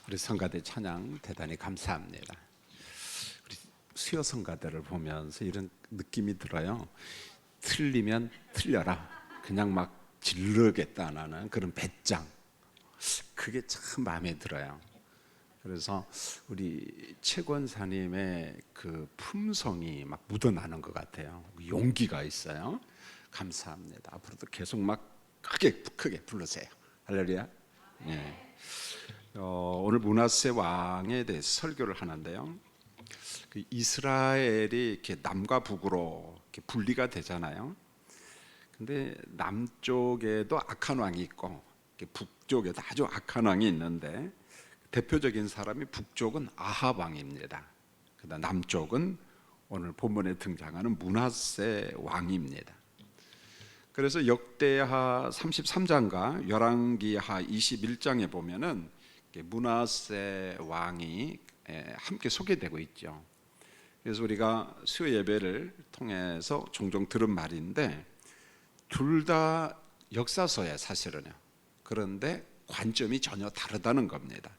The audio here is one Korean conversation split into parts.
우리 성가대 찬양 대단히 감사합니다. 우리 수요 성가대를 보면서 이런 느낌이 들어요. 틀리면 틀려라, 그냥 막 질르겠다 나는 그런 배짱, 그게 참 마음에 들어요. 그래서 우리 최권사님의 그 품성이 막 묻어나는 것 같아요. 용기가 있어요. 감사합니다. 앞으로도 계속 막 크게 부르세요. 할렐루야. 예. 오늘 므낫세 왕에 대해서 설교를 하는데요. 그 이스라엘이 이렇게 남과 북으로 이렇게 분리가 되잖아요. 근데 남쪽에도 악한 왕이 있고 북쪽에도 아주 악한 왕이 있는데, 대표적인 사람이 북쪽은 아합 왕입니다. 그다음 남쪽은 오늘 본문에 등장하는 므낫세 왕입니다. 그래서 역대하 33장과 열왕기하 21장에 보면은 므낫세 왕이 함께 소개되고 있죠. 그래서 우리가 수요 예배를 통해서 종종 들은 말인데, 둘 다 역사서에 사실은요. 그런데 관점이 전혀 다르다는 겁니다.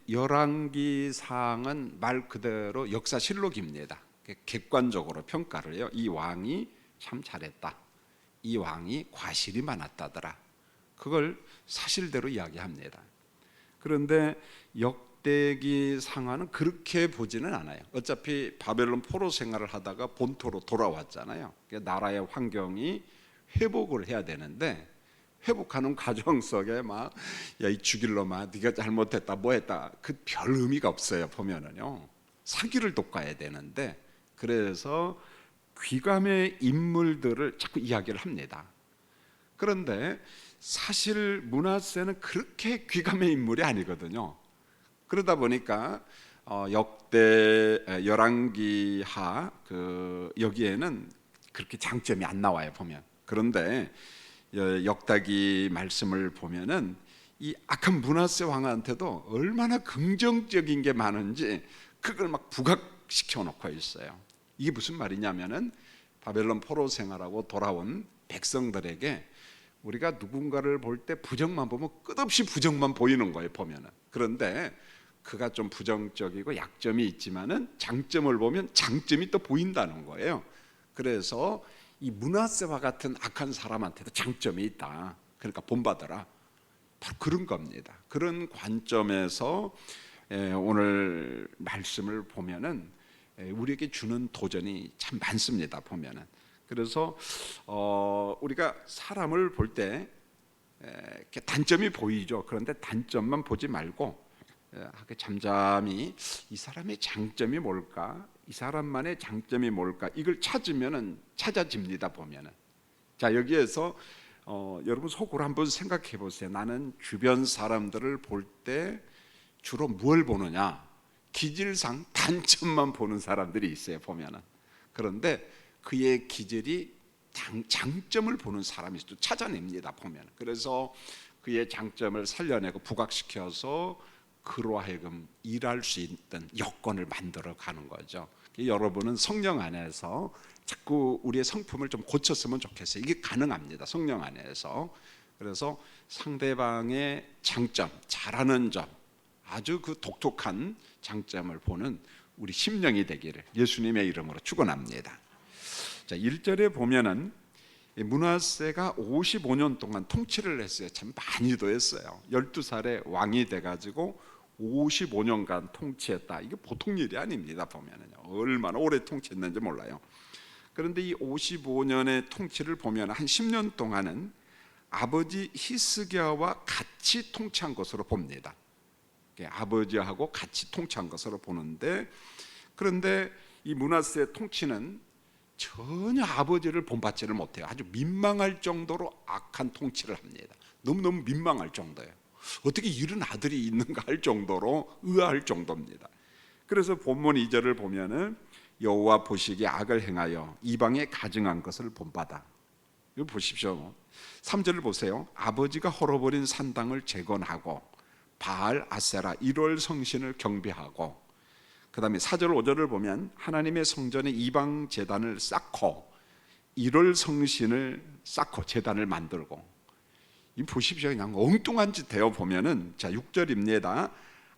열왕기상은 말 그대로 역사실록입니다. 객관적으로 평가를 해요. 이 왕이 참 잘했다, 이 왕이 과실이 많았다더라, 그걸 사실대로 이야기합니다. 그런데 역대기상하는 그렇게 보지는 않아요. 어차피 바벨론 포로 생활을 하다가 본토로 돌아왔잖아요. 나라의 환경이 회복을 해야 되는데, 회복하는 과정 속에 막 야 이 죽일 놈아, 네가 잘못했다 뭐했다, 그 별 의미가 없어요. 보면은요, 사기를 돋궈야 되는데, 그래서 귀감의 인물들을 자꾸 이야기를 합니다. 그런데 사실 므낫세는 그렇게 귀감의 인물이 아니거든요. 그러다 보니까 역대 열왕기하 여기에는 그렇게 장점이 안 나와요 보면. 그런데 역다기 말씀을 보면은 이 악한 므낫세 왕한테도 얼마나 긍정적인 게 많은지 그걸 막 부각시켜 놓고 있어요. 이게 무슨 말이냐면은, 바벨론 포로 생활하고 돌아온 백성들에게 우리가 누군가를 볼 때 부정만 보면 끝없이 부정만 보이는 거예요 보면은. 그런데 그가 좀 부정적이고 약점이 있지만은 장점을 보면 장점이 또 보인다는 거예요. 그래서 이 므낫세와 같은 악한 사람한테도 장점이 있다, 그러니까 본받아라, 바로 그런 겁니다. 그런 관점에서 오늘 말씀을 보면은 우리에게 주는 도전이 참 많습니다 보면은. 그래서 우리가 사람을 볼 때 단점이 보이죠. 그런데 단점만 보지 말고 잠잠히 이 사람의 장점이 뭘까, 이 사람만의 장점이 뭘까, 이걸 찾으면은 찾아집니다 보면은. 자, 여기에서 여러분 속으로 한번 생각해 보세요. 나는 주변 사람들을 볼 때 주로 뭘 보느냐? 기질상 단점만 보는 사람들이 있어요 보면은. 그런데 그의 기질이 장점을 보는 사람이 또 찾아냅니다 보면. 그래서 그의 장점을 살려내고 부각시켜서 그로 하여금 일할 수 있는 여건을 만들어 가는 거죠. 여러분은 성령 안에서 자꾸 우리의 성품을 좀 고쳤으면 좋겠어요. 이게 가능합니다 성령 안에서. 그래서 상대방의 장점, 잘하는 점, 아주 그 독특한 장점을 보는 우리 심령이 되기를 예수님의 이름으로 축원합니다. 자, 1절에 보면은 므낫세가 55년 동안 통치를 했어요. 참 많이도 했어요. 12살에 왕이 돼가지고 55년간 통치했다. 이게 보통 일이 아닙니다 보면은요. 얼마나 오래 통치했는지 몰라요. 그런데 이 55년의 통치를 보면 한 10년 동안은 아버지 히스기야와 같이 통치한 것으로 봅니다. 아버지하고 같이 통치한 것으로 보는데, 그런데 이 므낫세의 통치는 전혀 아버지를 본받지를 못해요. 아주 민망할 정도로 악한 통치를 합니다. 너무너무 민망할 정도예요. 어떻게 이런 아들이 있는가 할 정도로 의아할 정도입니다. 그래서 본문 2절을 보면은 여호와 보시기에 악을 행하여 이방에 가증한 것을 본받아. 이거 보십시오. 3절을 보세요. 아버지가 헐어버린 산당을 재건하고 바알 아세라 1월 성신을 경배하고, 그 다음에 4절 5절을 보면 하나님의 성전에 이방 제단을 쌓고 1월 성신을 쌓고 제단을 만들고, 이 보십시오. 그냥 엉뚱한 짓 되어 보면은, 자 6절입니다.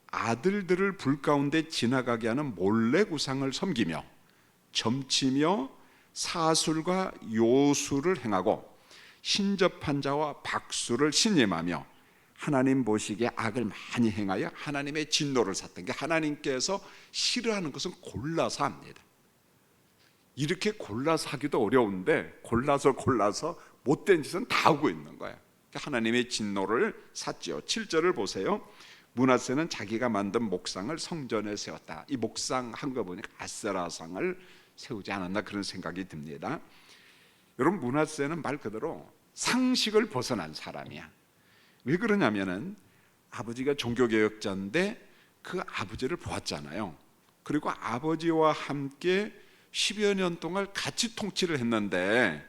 아들들을 불 가운데 지나가게 하는 몰래 우상을 섬기며 점치며 사술과 요술을 행하고 신접한 자와 박수를 신임하며 하나님 보시기에 악을 많이 행하여 하나님의 진노를 샀던 게, 하나님께서 싫어하는 것은 골라서 합니다. 이렇게 골라서 하기도 어려운데 골라서 못된 짓은 다 하고 있는 거예요. 하나님의 진노를 샀죠. 7절을 보세요. 므낫세는 자기가 만든 목상을 성전에 세웠다. 이 목상 한 거 보니까 아세라상을 세우지 않았나 그런 생각이 듭니다. 여러분, 므낫세는 말 그대로 상식을 벗어난 사람이야. 왜 그러냐면은 아버지가 종교개혁자인데 그 아버지를 보았잖아요. 그리고 아버지와 함께 10여 년 동안 같이 통치를 했는데,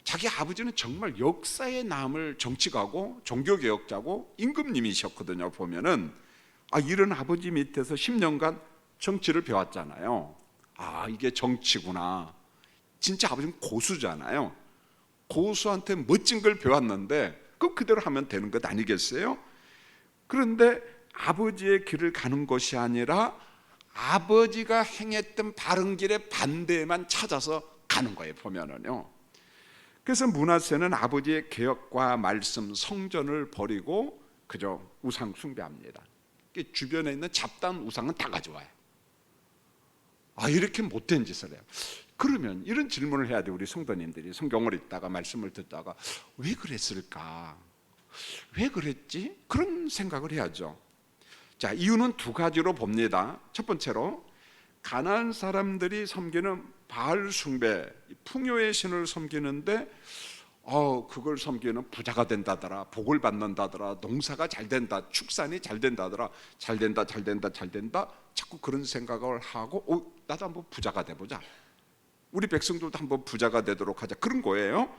자기 아버지는 정말 역사에 남을 정치가고 종교개혁자고 임금님이셨거든요. 보면은 이런 아버지 밑에서 10년간 정치를 배웠잖아요. 이게 정치구나. 진짜 아버지는 고수잖아요. 고수한테 멋진 걸 배웠는데 그 그대로 하면 되는 것 아니겠어요? 그런데 아버지의 길을 가는 것이 아니라 아버지가 행했던 바른 길의 반대만 찾아서 가는 거예요. 보면은요. 그래서 므낫세는 아버지의 개혁과 말씀, 성전을 버리고 그저 우상 숭배합니다. 주변에 있는 잡다한 우상은 다 가져와요. 이렇게 못된 짓을 해요. 그러면 이런 질문을 해야 돼요. 우리 성도님들이 성경을 읽다가 말씀을 듣다가 왜 그랬을까? 왜 그랬지? 그런 생각을 해야죠. 자, 이유는 두 가지로 봅니다. 첫 번째로 가나안 사람들이 섬기는 바알 숭배, 풍요의 신을 섬기는데 그걸 섬기는 부자가 된다더라, 복을 받는다더라, 농사가 잘 된다, 축산이 잘 된다더라, 잘 된다 자꾸 그런 생각을 하고 나도 한번 부자가 돼보자, 우리 백성들도 한번 부자가 되도록 하자, 그런 거예요.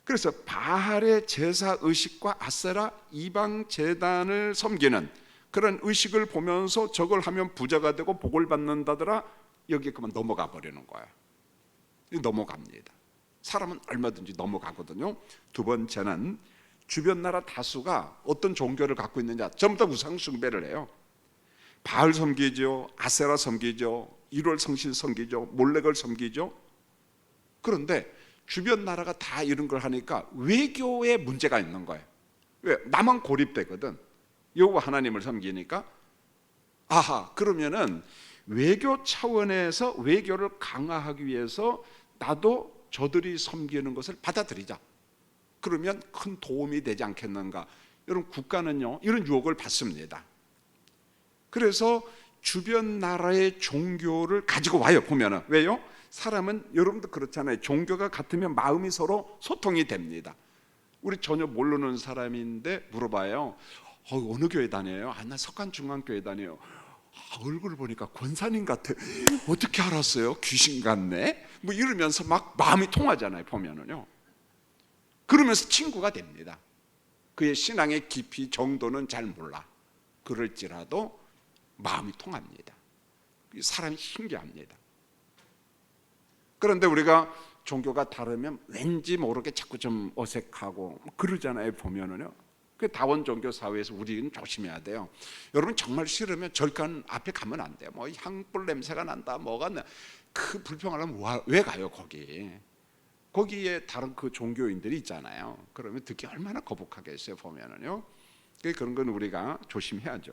그래서 바알의 제사 의식과 아세라 이방 제단을 섬기는 그런 의식을 보면서 저걸 하면 부자가 되고 복을 받는다더라, 여기에 그만 넘어가 버리는 거예요. 넘어갑니다. 사람은 얼마든지 넘어가거든요. 두 번째는 주변 나라 다수가 어떤 종교를 갖고 있느냐, 전부 다 우상 숭배를 해요. 바알 섬기죠, 아세라 섬기죠, 1월 성신 섬기죠, 몰렉을 섬기죠. 그런데 주변 나라가 다 이런 걸 하니까 외교에 문제가 있는 거예요. 왜? 나만 고립되거든. 여호와 하나님을 섬기니까. 그러면은 외교 차원에서 외교를 강화하기 위해서 나도 저들이 섬기는 것을 받아들이자. 그러면 큰 도움이 되지 않겠는가. 여러분, 국가는요 이런 유혹을 받습니다. 그래서 주변 나라의 종교를 가지고 와요. 보면은 왜요? 사람은 여러분도 그렇잖아요. 종교가 같으면 마음이 서로 소통이 됩니다. 우리 전혀 모르는 사람인데 물어봐요. 어느 교회 다녀요? 나 석간중앙교회 다녀요. 얼굴 보니까 권사님 같아. 어떻게 알았어요? 귀신 같네. 뭐 이러면서 막 마음이 통하잖아요. 보면은요. 그러면서 친구가 됩니다. 그의 신앙의 깊이 정도는 잘 몰라. 그럴지라도 마음이 통합니다. 사람이 신기합니다. 그런데 우리가 종교가 다르면 왠지 모르게 자꾸 좀 어색하고 그러잖아요. 보면은요. 그 다원 종교 사회에서 우리는 조심해야 돼요. 여러분, 정말 싫으면 절간 앞에 가면 안 돼요. 뭐 향불 냄새가 난다, 뭐가 나, 그 불평하려면 왜 가요 거기? 거기에 다른 그 종교인들이 있잖아요. 그러면 듣기 얼마나 거북하겠어요. 보면은요. 그런 건 우리가 조심해야죠.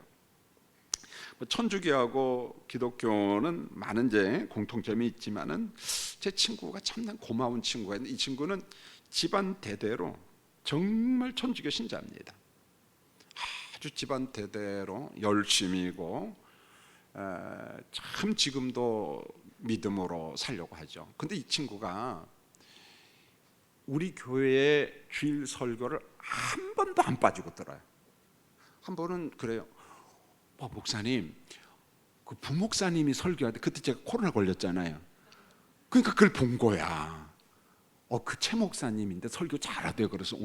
천주교하고 기독교는 많은 이제 공통점이 있지만은 제 친구가 참난 고마운 친구가 있는데, 이 친구는 집안 대대로 정말 천주교 신자입니다. 아주 집안 대대로 열심히고 참 지금도 믿음으로 살려고 하죠. 근데 이 친구가 우리 교회의 주일 설교를 한 번도 안 빠지고 들어요. 한 번은 그래요. 목사님, 그 부목사님이 설교하는데 그때 제가 코로나 걸렸잖아요. 그러니까 그걸 본 거야. 그 최 목사님인데 설교 잘하대요. 그래서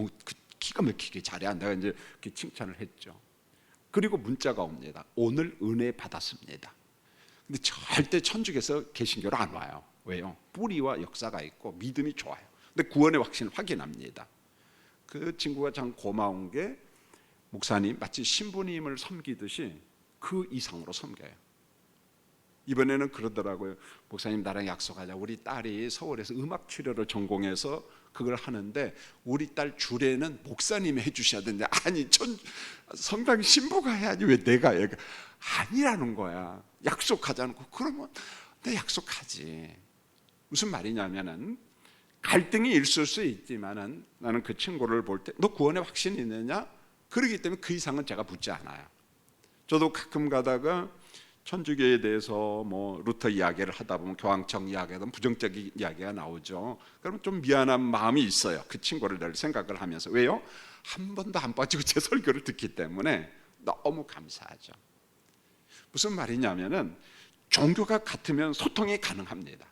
기가 막히게 잘해. 내가 이제 이렇게 칭찬을 했죠. 그리고 문자가 옵니다. 오늘 은혜 받았습니다. 근데 절대 천주교에서 개신교로 안 와요. 왜요? 뿌리와 역사가 있고 믿음이 좋아요. 근데 구원의 확신을 확인합니다. 그 친구가 참 고마운 게 목사님 마치 신부님을 섬기듯이 그 이상으로 섬겨요. 이번에는 그러더라고요. 목사님 나랑 약속하자. 우리 딸이 서울에서 음악 치료를 전공해서 그걸 하는데 우리 딸 주례는 목사님이 해주셔야 되는데 아니 성당 신부가 해야지 왜 내가 해? 아니라는 거야. 약속하자는 거. 그러면 내 약속하지. 무슨 말이냐면은 갈등이 있을 수 있지만은 나는 그 친구를 볼 때 너 구원에 확신이 있느냐? 그러기 때문에 그 이상은 제가 묻지 않아요. 저도 가끔 가다가 천주교에 대해서 뭐 루터 이야기를 하다 보면 교황청 이야기하든 부정적인 이야기가 나오죠. 그러면 좀 미안한 마음이 있어요. 그 친구를 늘 생각을 하면서. 왜요? 한 번도 안 빠지고 제 설교를 듣기 때문에 너무 감사하죠. 무슨 말이냐면은 종교가 같으면 소통이 가능합니다.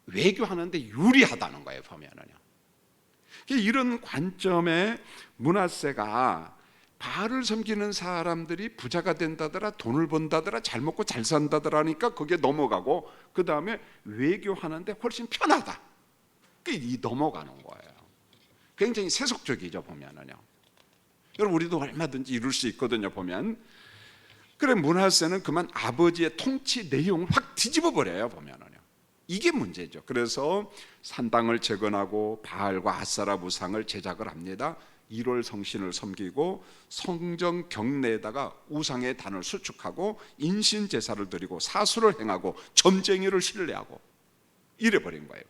외교하는데 유리하다는 거예요, 보면은요. 이런 관점의 문화세가 바알을 섬기는 사람들이 부자가 된다더라, 돈을 번다더라, 잘 먹고 잘 산다더라니까 거기에 넘어가고 그 다음에 외교하는데 훨씬 편하다. 이 넘어가는 거예요. 굉장히 세속적이죠, 보면은요. 여러분 우리도 얼마든지 이룰 수 있거든요, 보면. 그래 문화세는 그만 아버지의 통치 내용을 확 뒤집어 버려요, 보면은요. 이게 문제죠. 그래서 산당을 재건하고 바알과 아세라 우상을 제작을 합니다. 1월 성신을 섬기고 성전 경내에다가 우상의 단을 수축하고 인신 제사를 드리고 사수를 행하고 점쟁이를 신뢰하고 이래버린 거예요.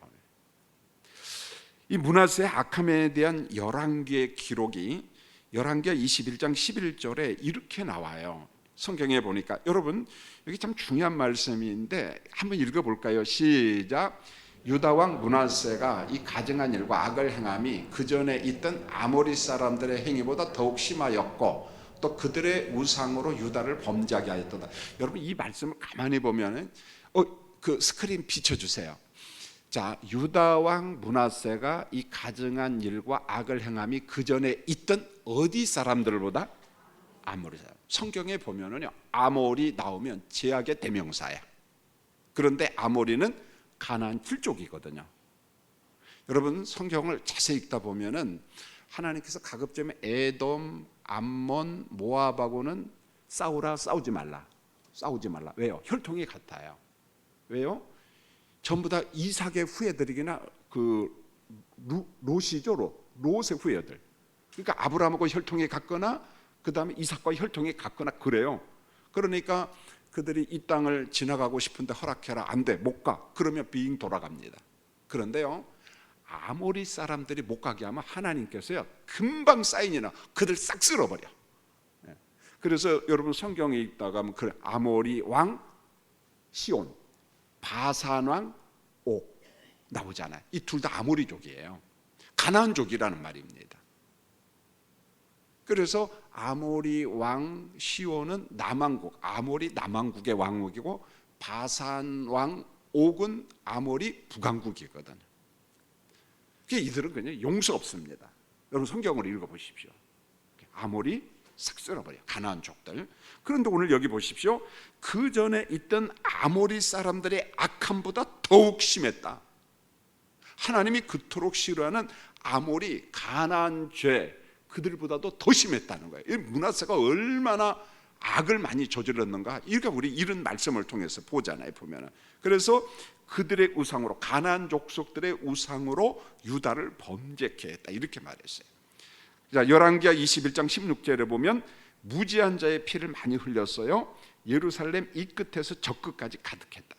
이 문하세의 악함에 대한 열왕기의 기록이 열왕기하 21장 11절에 이렇게 나와요. 성경에 보니까 여러분 여기 참 중요한 말씀인데 한번 읽어볼까요? 시작. 유다왕 므낫세가 이 가증한 일과 악을 행함이 그 전에 있던 아모리 사람들의 행위보다 더욱 심하였고 또 그들의 우상으로 유다를 범죄하게 하였도다. 여러분 이 말씀을 가만히 보면은 그 스크린 비춰주세요. 자, 유다왕 므낫세가 이 가증한 일과 악을 행함이 그 전에 있던 어디 사람들보다 아모리 사람. 성경에 보면은요 아모리 나오면 제약의 대명사야. 그런데 아모리는 가나안 칠족이거든요. 여러분 성경을 자세히 읽다 보면은 하나님께서 가급적이면 에돔, 암몬, 모압하고는 싸우지 말라. 왜요? 혈통이 같아요. 왜요? 전부 다 이삭의 후예들이기나 그 롯이죠, 롯의 후예들. 그러니까 아브라함하고 혈통이 같거나 그 다음에 이삭과 혈통이 같거나 그래요. 그러니까 그들이 이 땅을 지나가고 싶은데 허락해라. 안 돼, 못 가. 그러면 빙 돌아갑니다. 그런데요 아모리 사람들이 못 가게 하면 하나님께서요 금방 사인이나 그들 싹 쓸어버려. 그래서 여러분 성경에 읽다가 그 아모리 왕 시온, 바산 왕 옥 나오잖아요. 이 둘 다 아모리족이에요. 가나안족이라는 말입니다. 그래서 아모리 왕 시온은 남왕국, 아모리 남왕국의 왕국이고 바산 왕 옥은 아모리 북왕국이거든요. 이들은 그냥 용서 없습니다. 여러분 성경을 읽어보십시오. 아모리 싹 쓸어버려, 가나안족들. 그런데 오늘 여기 보십시오. 그 전에 있던 아모리 사람들의 악함보다 더욱 심했다. 하나님이 그토록 싫어하는 아모리 가나안 죄, 그들보다도 더 심했다는 거예요. 이 므낫세가 얼마나 악을 많이 저질렀는가, 이렇게 우리 이런 말씀을 통해서 보잖아요, 보면은. 그래서 그들의 우상으로, 가나안 족속들의 우상으로 유다를 범죄케 했다, 이렇게 말했어요. 자, 열왕기하 21장 16절에 보면 무지한 자의 피를 많이 흘렸어요. 예루살렘 이 끝에서 저 끝까지 가득했다.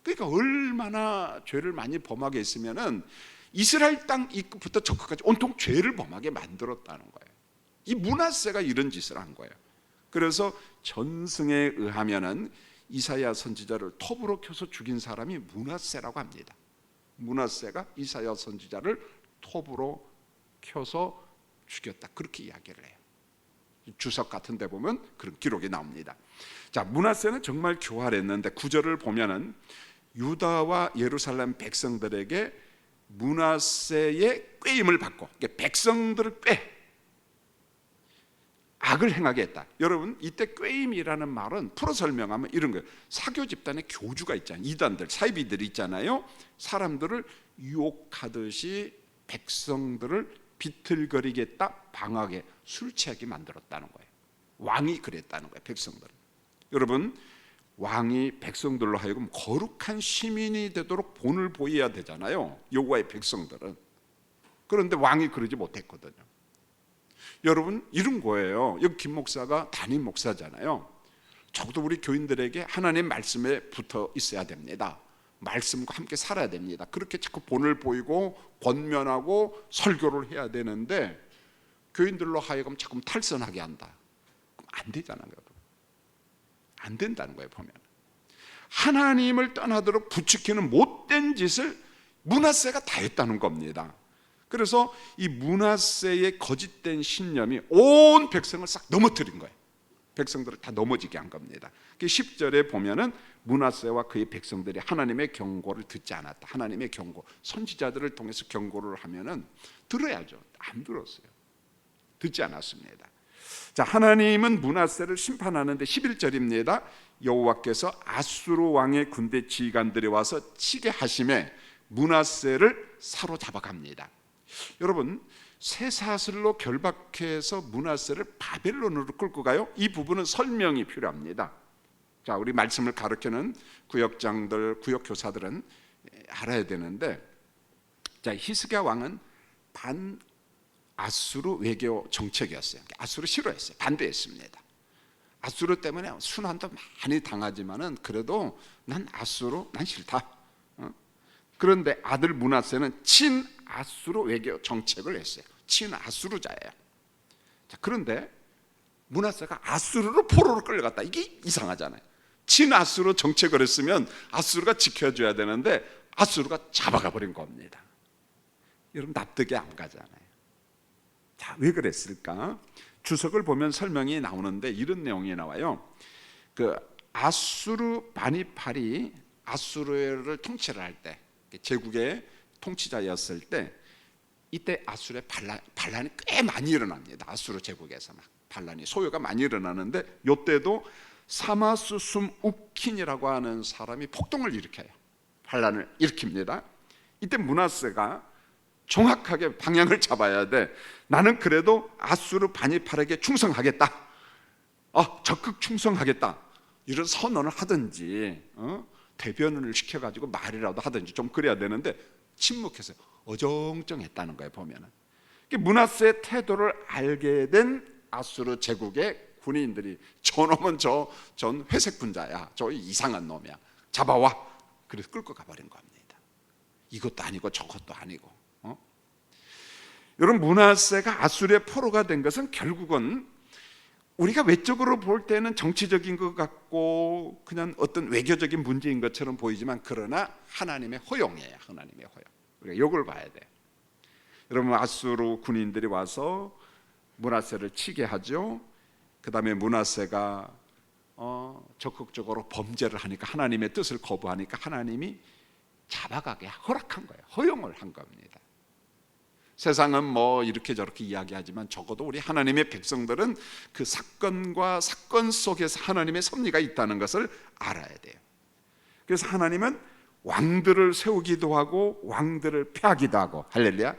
그러니까 얼마나 죄를 많이 범하게 했으면은 이스라엘 땅 이 끝부터 저 끝까지 온통 죄를 범하게 만들었다는 거예요. 이 므낫세가 이런 짓을 한 거예요. 그래서 전승에 의하면은 이사야 선지자를 톱으로 켜서 죽인 사람이 므낫세라고 합니다. 므낫세가 이사야 선지자를 톱으로 켜서 죽였다, 그렇게 이야기를 해요. 주석 같은 데 보면 그런 기록이 나옵니다. 자, 므낫세는 정말 교활했는데 9절을 보면은 유다와 예루살렘 백성들에게 므낫세의 꾀임을 받고 백성들을 악을 행하게 했다. 여러분 이때 꾀임이라는 말은 풀어 설명하면 이런 거예요. 사교 집단의 교주가 있잖아요. 이단들, 사이비들이 있잖아요. 사람들을 유혹하듯이 백성들을 비틀거리겠다, 방하게 술 취하게 만들었다는 거예요. 왕이 그랬다는 거예요, 백성들은. 여러분, 왕이 백성들로 하여금 거룩한 시민이 되도록 본을 보여야 되잖아요, 여호와의 백성들은. 그런데 왕이 그러지 못했거든요. 여러분, 이런 거예요. 여기 김 목사가 담임 목사잖아요. 적어도 우리 교인들에게 하나님 말씀에 붙어 있어야 됩니다. 말씀과 함께 살아야 됩니다. 그렇게 자꾸 본을 보이고 권면하고 설교를 해야 되는데 교인들로 하여금 자꾸 탈선하게 한다. 그럼 안 되잖아요, 여러분. 안 된다는 거예요, 보면. 하나님을 떠나도록 부추기는 못된 짓을 므낫세가 다 했다는 겁니다. 그래서 이 므낫세의 거짓된 신념이 온 백성을 싹 넘어뜨린 거예요. 백성들을 다 넘어지게 한 겁니다. 10절에 보면은 므낫세와 그의 백성들이 하나님의 경고를 듣지 않았다. 하나님의 경고, 선지자들을 통해서 경고를 하면은 들어야죠. 안 들었어요. 듣지 않았습니다. 자, 하나님은 므낫세를 심판하는데 11절입니다. 여호와께서 아수르 왕의 군대 지휘관들이 와서 치게 하심에 므낫세를 사로잡아 갑니다. 여러분, 쇠사슬로 결박해서 므낫세를 바벨론으로 끌고 가요? 이 부분은 설명이 필요합니다. 자, 우리 말씀을 가르치는 구역장들, 구역교사들은 알아야 되는데, 자, 히스기야 왕은 반 아수르 외교 정책이었어요. 아수르 싫어했어요. 반대했습니다. 아수르 때문에 순환도 많이 당하지만은 그래도 난 아수르 난 싫다. 그런데 아들 므낫세는 친 아수르 외교 정책을 했어요. 친 아수르자예요. 자, 그런데 므낫세가 아수르로 포로로 끌려갔다. 이게 이상하잖아요. 친 아수르 정책을 했으면 아수르가 지켜줘야 되는데 아수르가 잡아가 버린 겁니다. 여러분, 납득이 안 가잖아요. 자, 왜 그랬을까? 주석을 보면 설명이 나오는데 이런 내용이 나와요. 그 아수르 바니팔이 아수르를 통치를 할 때, 제국의 통치자였을 때, 이때 아수르의 반란이 꽤 많이 일어납니다. 아수르 제국에서 막 반란이, 소요가 많이 일어나는데 이때도 사마스숨 우킨이라고 하는 사람이 폭동을 일으켜요. 반란을 일으킵니다. 이때 므낫세가 정확하게 방향을 잡아야 돼. 나는 그래도 아수르 바니팔에게 충성하겠다. 적극 충성하겠다. 이런 선언을 하든지, 대변을 시켜가지고 말이라도 하든지 좀 그래야 되는데 침묵해서 어정쩡했다는 거예요, 보면은. 므낫세의 태도를 알게 된 아수르 제국의 군인들이 저놈은 전 회색 군자야, 저 이상한 놈이야, 잡아와. 그래서 끌고 가버린 겁니다. 이것도 아니고 저것도 아니고. 여러분, 므낫세가 아수르의 포로가 된 것은 결국은 우리가 외적으로 볼 때는 정치적인 것 같고 그냥 어떤 외교적인 문제인 것처럼 보이지만, 그러나 하나님의 허용이에요. 하나님의 허용. 우리가 이걸 봐야 돼요. 여러분, 아수르 군인들이 와서 므낫세를 치게 하죠. 그 다음에 므낫세가 적극적으로 범죄를 하니까, 하나님의 뜻을 거부하니까 하나님이 잡아가게 허락한 거예요. 허용을 한 겁니다. 세상은 뭐 이렇게 저렇게 이야기하지만 적어도 우리 하나님의 백성들은 그 사건과 사건 속에서 하나님의 섭리가 있다는 것을 알아야 돼요. 그래서 하나님은 왕들을 세우기도 하고 왕들을 폐하기도 하고, 할렐루야,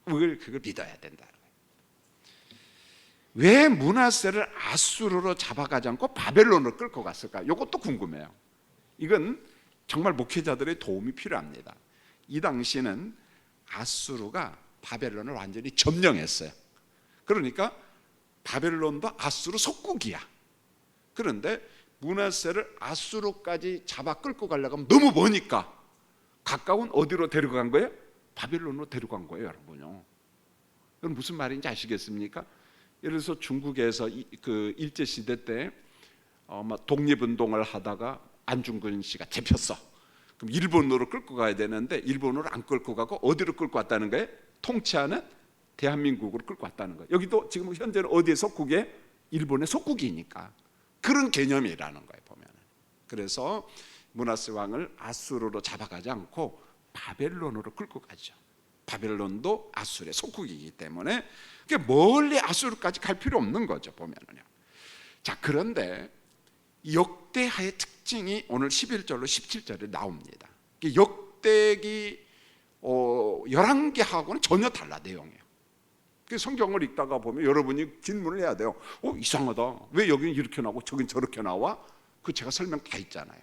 그걸 믿어야 된다. 왜 므낫세를 아수르로 잡아가지 않고 바벨론으로 끌고 갔을까? 이것도 궁금해요. 이건 정말 목회자들의 도움이 필요합니다. 이 당시는 아수르가 바벨론을 완전히 점령했어요. 그러니까 바벨론도 아수르 속국이야. 그런데 므낫세를 아수르까지 잡아 끌고 가려고 하면 너무 머니까 가까운 어디로 데려간 거예요? 바벨론으로 데려간 거예요, 여러분요. 그럼 무슨 말인지 아시겠습니까? 예를 들어서 중국에서 그 일제 시대 때 독립운동을 하다가 안중근 씨가 잡혔어. 그럼 일본으로 끌고 가야 되는데 일본으로 안 끌고 가고 어디로 끌고 왔다는 거예요? 통치하는 대한민국으로 끌고 왔다는 거예요. 여기도 지금 현재는 어디에 속국이에요? 일본의 속국이니까. 그런 개념이라는 거예요, 보면은. 그래서 므낫세 왕을 아수르로 잡아가지 않고 바벨론으로 끌고 가죠. 바벨론도 아수르의 속국이기 때문에 멀리 아수르까지 갈 필요 없는 거죠, 보면은요. 자, 그런데 역대하의 특징이 오늘 11절로 17절에 나옵니다. 역대기 열왕기하고는 전혀 달라 내용이에요. 그 성경을 읽다가 보면 여러분이 질문을 해야 돼요. 이상하다. 왜 여기는 이렇게 나오고 저긴 저렇게 나와? 그 제가 설명 다 있잖아요.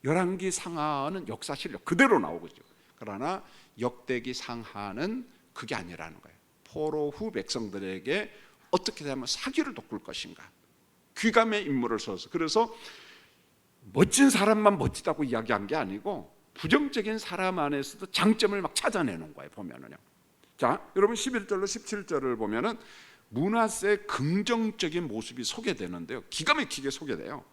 열왕기 상하는 역사실력 그대로 나오고죠. 그러나 역대기 상하는 그게 아니라는 거예요. 포로 후 백성들에게 어떻게 하면 사기를 돋굴 것인가. 귀감의 인물을 써서. 그래서 멋진 사람만 멋지다고 이야기한 게 아니고 부정적인 사람 안에서도 장점을 막 찾아내는 거예요. 보면은요. 자, 여러분 11절로 17절을 보면은 므낫세의 긍정적인 모습이 소개되는데요. 기가 막히게 소개돼요.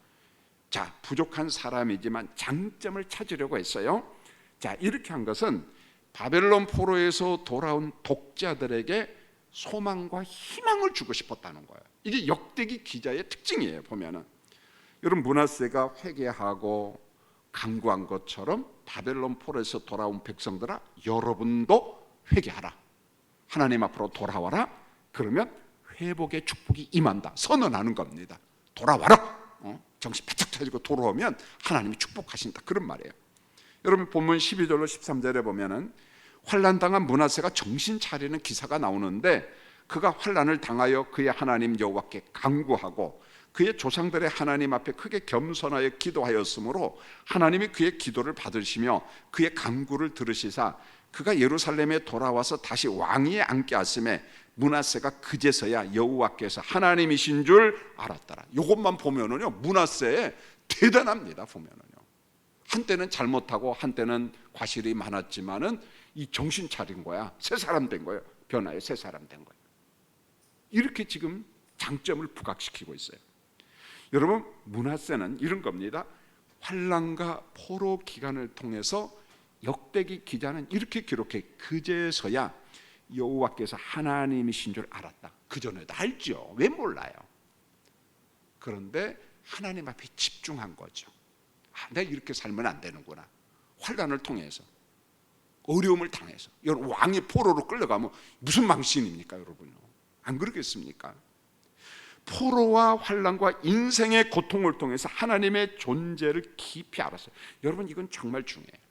자, 부족한 사람이지만 장점을 찾으려고 했어요. 자, 이렇게 한 것은 바벨론 포로에서 돌아온 독자들에게 소망과 희망을 주고 싶었다는 거예요. 이게 역대기 기자의 특징이에요. 보면은 여러분 므낫세가 회개하고 간구한 것처럼 바벨론 포로에서 돌아온 백성들아, 여러분도 회개하라. 하나님 앞으로 돌아와라. 그러면 회복의 축복이 임한다. 선언하는 겁니다. 돌아와라. 정신 바짝 차리고 돌아오면 하나님이 축복하신다. 그런 말이에요. 여러분 본문 12절로 13절에 보면은 환난 당한 므낫세가 정신 차리는 기사가 나오는데 그가 환난을 당하여 그의 하나님 여호와께 간구하고 그의 조상들의 하나님 앞에 크게 겸손하여 기도하였으므로 하나님이 그의 기도를 받으시며 그의 간구를 들으시사 그가 예루살렘에 돌아와서 다시 왕위에 앉게 하심에 므낫세가 그제서야 여호와께서 하나님이신 줄 알았더라. 이것만 보면은요 므낫세 대단합니다. 보면은요 한때는 잘못하고 한때는 과실이 많았지만은 이 정신 차린 거야. 새 사람 된 거예요. 변화의 새 사람 된 거예요. 이렇게 지금 장점을 부각시키고 있어요. 여러분 므낫세는 이런 겁니다. 환난과 포로 기간을 통해서 역대기 기자는 이렇게 기록해. 그제서야 여호와께서 하나님이신 줄 알았다. 그전에도 알죠. 왜 몰라요? 그런데 하나님 앞에 집중한 거죠. 내가 이렇게 살면 안 되는구나. 환난을 통해서 어려움을 당해서 여러분 왕이 포로로 끌려가면 무슨 망신입니까 여러분? 안 그러겠습니까? 포로와 환난과 인생의 고통을 통해서 하나님의 존재를 깊이 알았어요. 여러분 이건 정말 중요해요.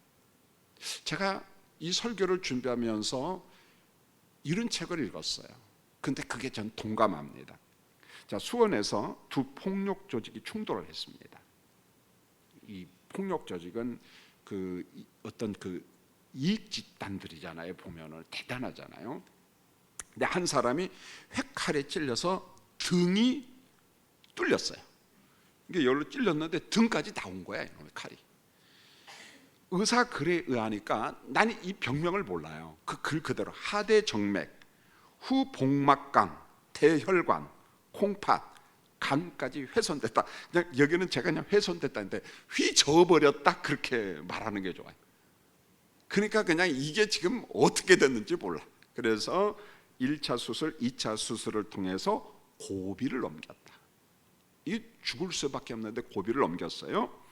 제가 이 설교를 준비하면서 이런 책을 읽었어요. 근데 그게 전 동감합니다. 자, 수원에서 두 폭력 조직이 충돌을 했습니다. 이 폭력 조직은 어떤 이익 집단들이잖아요. 보면은 대단하잖아요. 근데 한 사람이 획칼에 찔려서 등이 뚫렸어요. 이게 열로 찔렸는데 등까지 나온 거야, 이놈의 칼이. 의사 글에 의하니까 나는 이 병명을 몰라요. 그 글 그대로 하대정맥, 후복막강, 대혈관, 콩팥, 간까지 훼손됐다. 그냥 여기는 제가 그냥 훼손됐다는데 휘저어버렸다 그렇게 말하는 게 좋아요. 그러니까 그냥 이게 지금 어떻게 됐는지 몰라. 그래서 1차 수술, 2차 수술을 통해서 고비를 넘겼다. 이 죽을 수밖에 없는데 고비를 넘겼어요.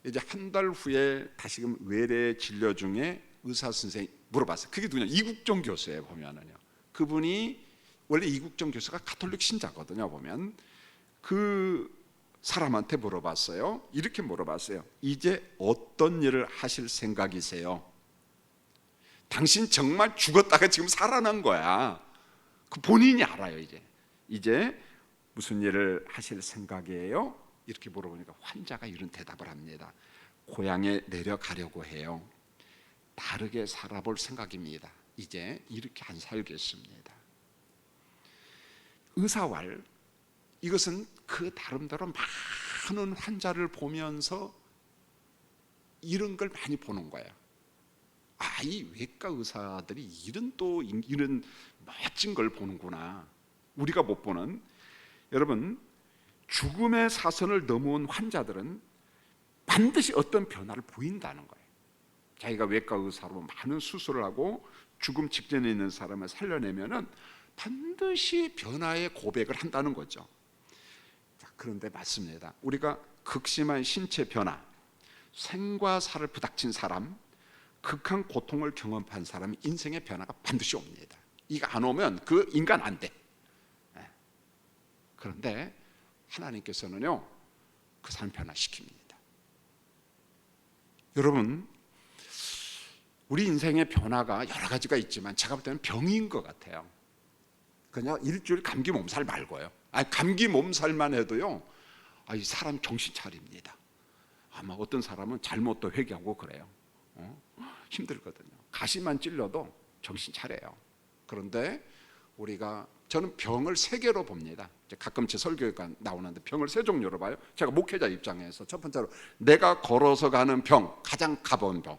이제 한 달 후에 다시금 외래 진료 중에 의사 선생이 물어봤어요. 그게 누구냐? 이국종 교수예요. 보면은요. 그분이 원래 이국종 교수가 가톨릭 신자거든요. 보면 그 사람한테 물어봤어요. 이렇게 물어봤어요. 이제 어떤 일을 하실 생각이세요? 당신 정말 죽었다가 지금 살아난 거야. 그 본인이 알아요. 이제 무슨 일을 하실 생각이에요? 이렇게 물어보니까 환자가 이런 대답을 합니다. 고향에 내려가려고 해요. 다르게 살아볼 생각입니다. 이제 이렇게 안 살겠습니다. 의사왈, 이것은 그 나름대로 많은 환자를 보면서 이런 걸 많이 보는 거예요. 이 외과 의사들이 이런 멋진 걸 보는구나. 우리가 못 보는. 여러분 죽음의 사선을 넘어온 환자들은 반드시 어떤 변화를 보인다는 거예요. 자기가 외과 의사로 많은 수술을 하고 죽음 직전에 있는 사람을 살려내면은 반드시 변화의 고백을 한다는 거죠. 자, 그런데 맞습니다. 우리가 극심한 신체 변화, 생과 사를 부닥친 사람, 극한 고통을 경험한 사람이 인생의 변화가 반드시 옵니다. 이거 안 오면 그 인간 안 돼. 그런데 하나님께서는요 그 사람 변화시킵니다. 여러분 우리 인생의 변화가 여러 가지가 있지만 제가 볼 때는 병인 것 같아요. 그냥 일주일 감기 몸살 말고요. 감기 몸살만 해도요, 이 사람 정신 차립니다. 아마 어떤 사람은 잘못도 회개하고 그래요. 힘들거든요. 가시만 찔려도 정신 차려요. 그런데 저는 병을 세 개로 봅니다. 가끔 제 설교에 나오는데 병을 세 종류로 봐요. 제가 목회자 입장에서 첫 번째로 내가 걸어서 가는 병, 가장 가벼운 병.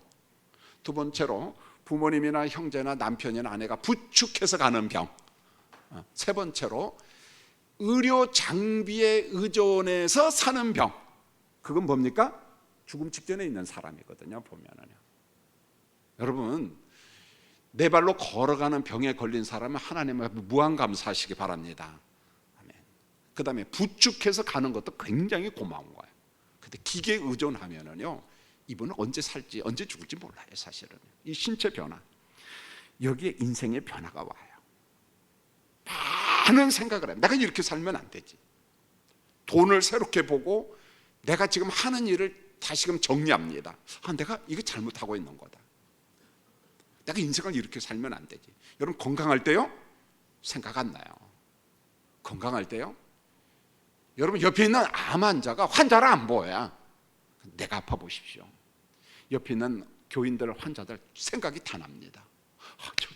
두 번째로 부모님이나 형제나 남편이나 아내가 부축해서 가는 병. 세 번째로 의료 장비에 의존해서 사는 병. 그건 뭡니까? 죽음 직전에 있는 사람이거든요. 보면은요. 여러분, 내 발로 걸어가는 병에 걸린 사람은 하나님을 무한 감사하시기 바랍니다. 아멘. 그 다음에 부축해서 가는 것도 굉장히 고마운 거예요. 근데 기계에 의존하면은요, 이분은 언제 살지 언제 죽을지 몰라요. 사실은 이 신체 변화, 여기에 인생의 변화가 와요. 많은 생각을 해요. 내가 이렇게 살면 안 되지. 돈을 새롭게 보고 내가 지금 하는 일을 다시금 정리합니다. 내가 이거 잘못하고 있는 거다. 내가 인생을 이렇게 살면 안 되지. 여러분, 건강할 때요, 생각 안 나요. 건강할 때요, 여러분 옆에 있는 암 환자가 환자를 안 보여요. 내가 아파 보십시오. 옆에 있는 교인들, 환자들 생각이 다 납니다.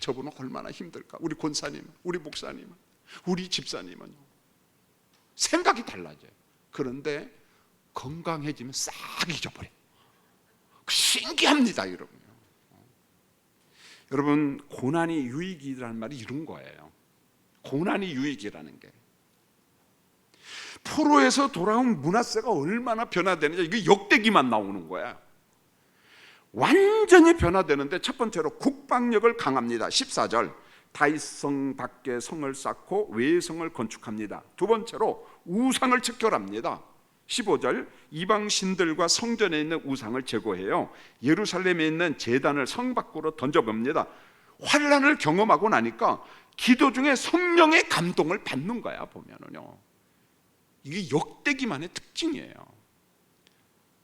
저분은 얼마나 힘들까. 우리 권사님, 우리 목사님, 우리 집사님은 생각이 달라져요. 그런데 건강해지면 싹 잊어버려요. 신기합니다, 여러분. 여러분, 고난이 유익이라는 말이 이런 거예요. 고난이 유익이라는 게, 포로에서 돌아온 므낫세가 얼마나 변화되는지, 이게 역대기만 나오는 거야. 완전히 변화되는데, 첫 번째로 국방력을 강합니다. 14절, 다윗성 밖에 성을 쌓고 외성을 건축합니다. 두 번째로 우상을 척결합니다. 15절, 이방 신들과 성전에 있는 우상을 제거해요. 예루살렘에 있는 제단을 성 밖으로 던져봅니다. 환난을 경험하고 나니까 기도 중에 성령의 감동을 받는 거야. 보면은요, 이게 역대기만의 특징이에요.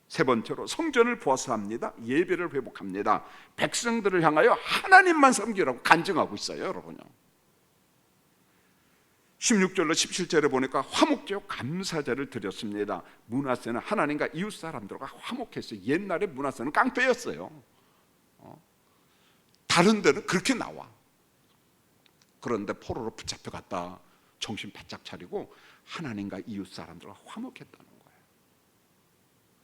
세 번째로 성전을 보아서합니다. 예배를 회복합니다. 백성들을 향하여 하나님만 섬기라고 간증하고 있어요, 여러분요. 16절로 17절에 보니까 화목제와 감사제를 드렸습니다. 므낫세는 하나님과 이웃 사람들과 화목했어요. 옛날에 므낫세는 깡패였어요. 다른 데는 그렇게 나와. 그런데 포로로 붙잡혀갔다 정신 바짝 차리고 하나님과 이웃 사람들과 화목했다는 거예요.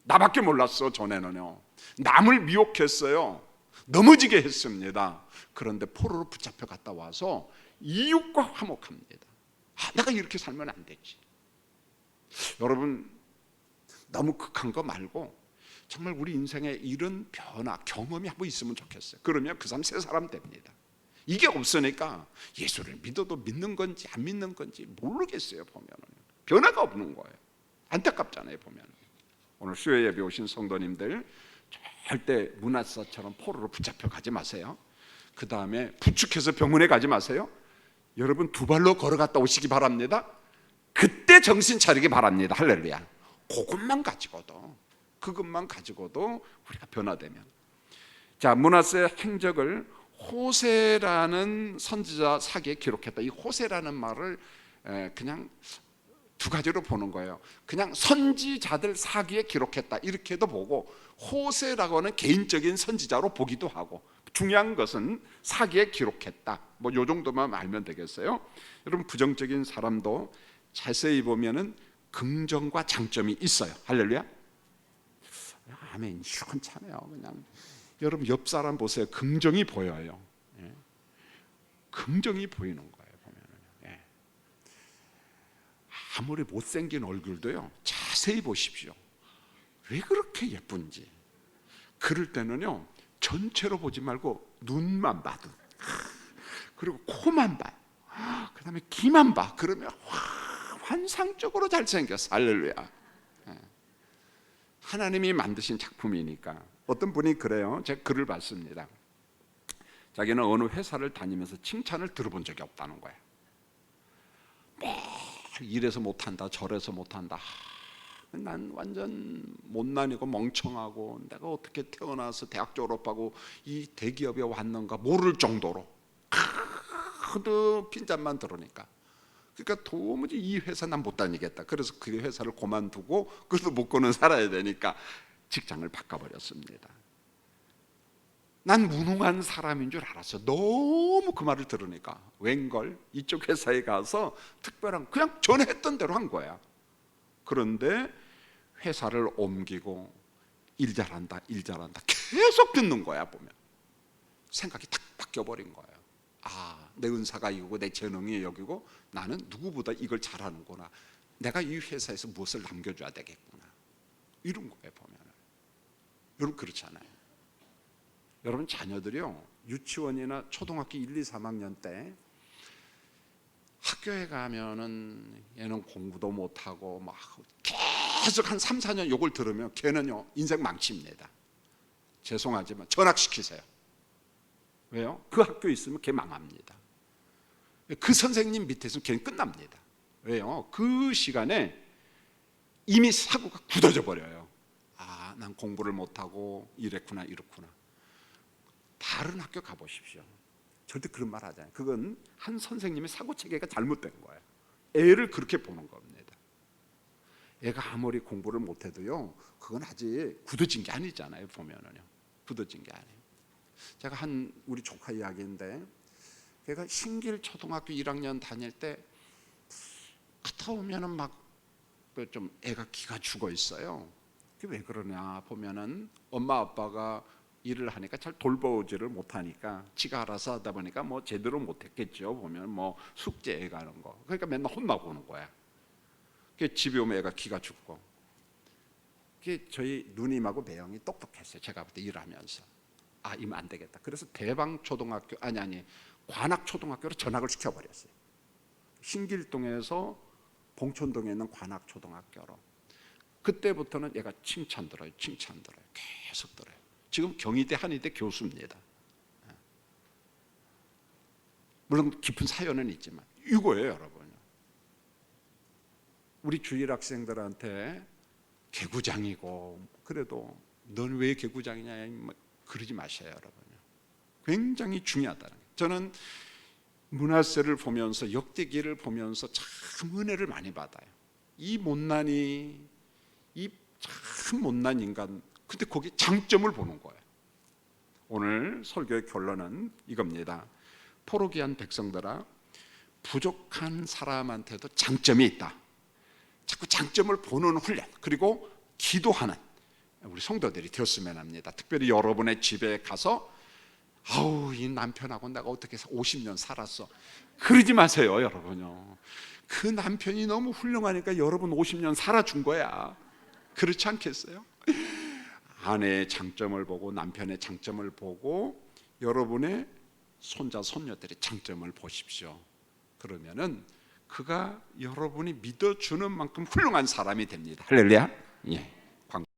나밖에 몰랐어. 전에는요, 남을 미혹했어요. 넘어지게 했습니다. 그런데 포로로 붙잡혀갔다 와서 이웃과 화목합니다. 내가 이렇게 살면 안 되지. 여러분, 너무 극한 거 말고 정말 우리 인생에 이런 변화, 경험이 한번 있으면 좋겠어요. 그러면 그 사람 새 사람 됩니다. 이게 없으니까 예수를 믿어도 믿는 건지 안 믿는 건지 모르겠어요. 보면은 변화가 없는 거예요. 안타깝잖아요. 보면 오늘 수요 예배 오신 성도님들, 절대 므낫세처럼 포로로 붙잡혀 가지 마세요. 그 다음에 부축해서 병원에 가지 마세요. 여러분, 두 발로 걸어갔다 오시기 바랍니다. 그때 정신 차리기 바랍니다. 할렐루야. 그것만 가지고도 우리가 변화되면. 자, 므낫세의 행적을 호세라는 선지자 사기에 기록했다. 이 호세라는 말을 그냥 두 가지로 보는 거예요. 그냥 선지자들 사기에 기록했다 이렇게도 보고, 호세라고 하는 개인적인 선지자로 보기도 하고, 중요한 것은 사기에 기록했다. 뭐 요 정도만 알면 되겠어요. 여러분, 부정적인 사람도 자세히 보면은 긍정과 장점이 있어요. 할렐루야. 아멘. 시원찮아요. 그냥 여러분 옆 사람 보세요. 긍정이 보여요. 예. 긍정이 보이는 거예요. 보면은. 예. 아무리 못생긴 얼굴도요, 자세히 보십시오. 왜 그렇게 예쁜지. 그럴 때는요, 전체로 보지 말고 눈만 봐. 그리고 코만 봐. 그 다음에 귀만 봐. 그러면 환상적으로 잘생겼어. 할렐루야. 하나님이 만드신 작품이니까. 어떤 분이 그래요. 제가 글을 봤습니다. 자기는 어느 회사를 다니면서 칭찬을 들어본 적이 없다는 거예요. 이래서 못한다 저래서 못한다. 난 완전 못난이고 멍청하고 내가 어떻게 태어나서 대학 졸업하고 이 대기업에 왔는가 모를 정도로 하도 핀잔만 들으니까, 그러니까 도무지 이 회사 난 못 다니겠다. 그래서 그 회사를 그만두고 그래도 먹고는 살아야 되니까 직장을 바꿔버렸습니다. 난 무능한 사람인 줄 알았어. 너무 그 말을 들으니까 웬걸 이쪽 회사에 가서 특별한 그냥 전에 했던 대로 한 거야. 그런데 회사를 옮기고 일 잘한다 계속 듣는 거야. 보면 생각이 탁 바뀌어버린 거예요. 아, 내 은사가 이거고 내 재능이 여기고 나는 누구보다 이걸 잘하는구나. 내가 이 회사에서 무엇을 남겨줘야 되겠구나. 이런 거예요. 보면 여러분 그렇잖아요. 여러분 자녀들이요, 유치원이나 초등학교 1, 2, 3학년 때 학교에 가면은 얘는 공부도 못하고 막 계속 한 3, 4년 욕을 들으면 걔는요 인생 망칩니다. 죄송하지만 전학시키세요. 왜요? 그 학교에 있으면 걔 망합니다. 그 선생님 밑에서 걔는 끝납니다. 왜요? 그 시간에 이미 사고가 굳어져 버려요. 아, 난 공부를 못하고 이랬구나 이렇구나. 다른 학교 가보십시오. 절대 그런 말 하잖아요. 그건 한 선생님의 사고체계가 잘못된 거예요. 애를 그렇게 보는 겁니다. 애가 아무리 공부를 못해도요, 그건 아직 굳어진 게 아니잖아요. 보면은요, 굳어진 게 아니에요. 제가 한 우리 조카 이야기인데, 걔가 신길 초등학교 1학년 다닐 때 갔다 오면은 막 좀 애가 기가 죽어 있어요. 그게 왜 그러냐 보면은 엄마 아빠가 일을 하니까 잘 돌보지를 못하니까 지가 알아서 하다 보니까 뭐 제대로 못했겠죠. 보면 뭐 숙제 가는 거, 그러니까 맨날 혼나고 오는 거야. 그 집에 오면 애가 기가 죽고. 그 저희 누님하고 매형이 똑똑했어요. 제가 그때 일하면서 아, 이면 안 되겠다. 그래서 대방 초등학교 아니 관악 초등학교로 전학을 시켜버렸어요. 신길동에서 봉천동에 있는 관악 초등학교로. 그때부터는 얘가 칭찬 들어요. 계속 들어요. 지금 경희대 한의대 교수입니다. 물론 깊은 사연은 있지만 이거예요, 여러분. 우리 주일 학생들한테 개구장이고 그래도 넌 왜 개구장이냐 그러지 마셔요, 여러분. 굉장히 중요하다는 거예요. 저는 문하세를 보면서 역대기를 보면서 참 은혜를 많이 받아요. 이 못난이, 이 참 못난 인간, 근데 거기 장점을 보는 거예요. 오늘 설교의 결론은 이겁니다. 포로기한 백성들아, 부족한 사람한테도 장점이 있다. 자꾸 장점을 보는 훈련, 그리고 기도하는 우리 성도들이 되었으면 합니다. 특별히 여러분의 집에 가서 아우, 이 남편하고 내가 어떻게 50년 살았어, 그러지 마세요, 여러분요. 그 남편이 너무 훌륭하니까 여러분 50년 살아준 거야. 그렇지 않겠어요? 아내의 장점을 보고 남편의 장점을 보고 여러분의 손자 손녀들의 장점을 보십시오. 그러면은 그가 여러분이 믿어주는 만큼 훌륭한 사람이 됩니다. 할렐루야. 예.